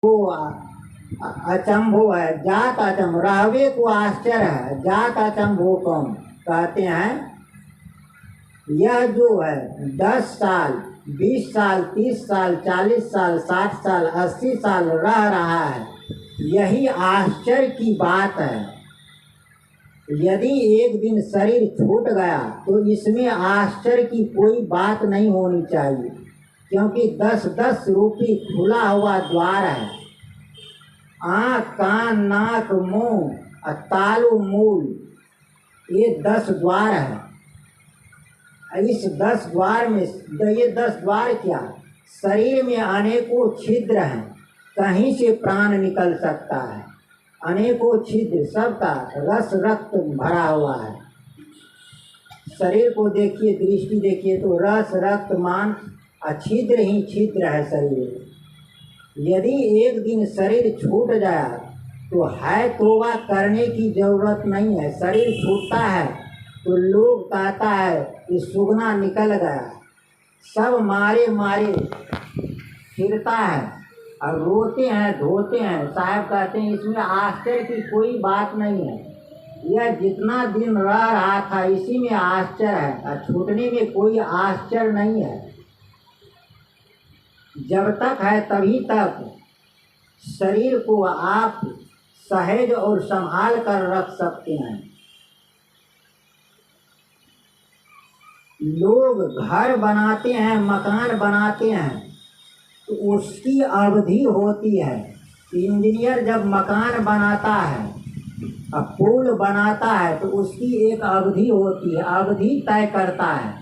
वो अचंभो है, जात अचंभो, रहवे को आश्चर्य है, जात अचंभो कौन कहते हैं। यह जो है 10 साल 20 साल 30 साल 40 साल 60 साल 80 साल रह रहा है, यही आश्चर्य की बात है। यदि एक दिन शरीर छूट गया तो इसमें आश्चर्य की कोई बात नहीं होनी चाहिए, क्योंकि 10-10 रूपी खुला हुआ द्वार है। आँख कान नाक मुंह तालु मूल, ये 10 द्वार है। इस 10 द्वार में ये 10 द्वार क्या, शरीर में अनेकों छिद्र हैं, कहीं से प्राण निकल सकता है। अनेकों छिद्र, सबका रस रक्त भरा हुआ है। शरीर को देखिए, दृष्टि देखिए तो रस रक्त मांस छिद्र ही छिद्र है शरीर। यदि एक दिन शरीर छूट जाए तो है तौबा करने की जरूरत नहीं है। शरीर छूटता है तो लोग कहता है कि सुगना निकल गया, सब मारे मारे फिरता है और रोते हैं धोते हैं। साहब कहते हैं इसमें आश्चर्य की कोई बात नहीं है। यह जितना दिन रह रहा था इसी में आश्चर्य है, और छूटने में कोई आश्चर्य नहीं है। जब तक है तभी तक शरीर को आप सहज और संभाल कर रख सकते हैं। लोग घर बनाते हैं, मकान बनाते हैं तो उसकी अवधि होती है। इंजीनियर जब मकान बनाता है, पुल बनाता है तो उसकी एक अवधि होती है। अवधि तय करता है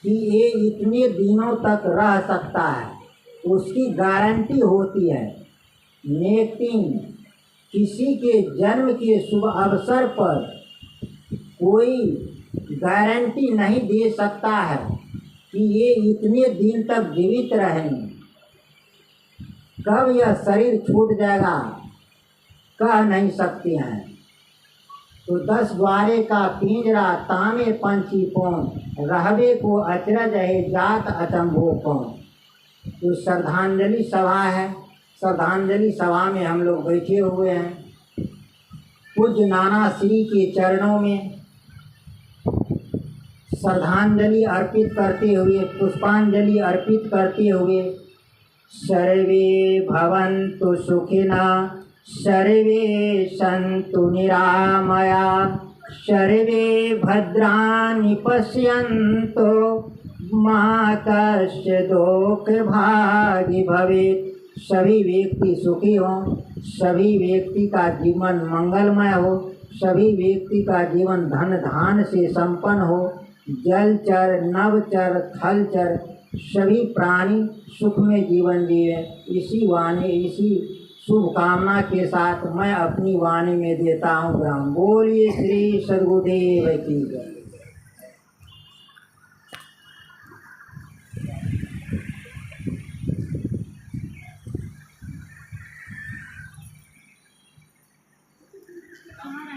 कि ये इतने दिनों तक रह सकता है, उसकी गारंटी होती है। लेकिन किसी के जन्म के शुभ अवसर पर कोई गारंटी नहीं दे सकता है कि ये इतने दिन तक जीवित रहेंगे। कब यह शरीर छूट जाएगा कह नहीं सकते हैं। तो 10 द्वारे का पिंजरा तामे पंछी कौन, रहवे को अचरज है जात अचंभो कौन। तो श्रद्धांजलि सभा है, श्रद्धांजलि सभा में हम लोग बैठे हुए हैं। पूज्य नाना श्री के चरणों में श्रद्धांजलि अर्पित करते हुए, पुष्पांजलि अर्पित करते हुए, सर्वे भवन्तु सुखिनः, सर्वे सन्तु निरामया, सर्वे भद्राणि पश्यन्तु, मा कश्चित् दुःखभाग् भवेत्। सभी व्यक्ति सुखी हों, सभी व्यक्ति का जीवन मंगलमय हो, सभी व्यक्ति का जीवन धन धान से संपन्न हो। जलचर नवचर थलचर सभी प्राणी सुख में जीवन जिए। इसी वाणी, इसी शुभकामना के साथ मैं अपनी वाणी में देता हूँ विराम। बोलिए श्री सद्गुरुदेव की जय। हमारा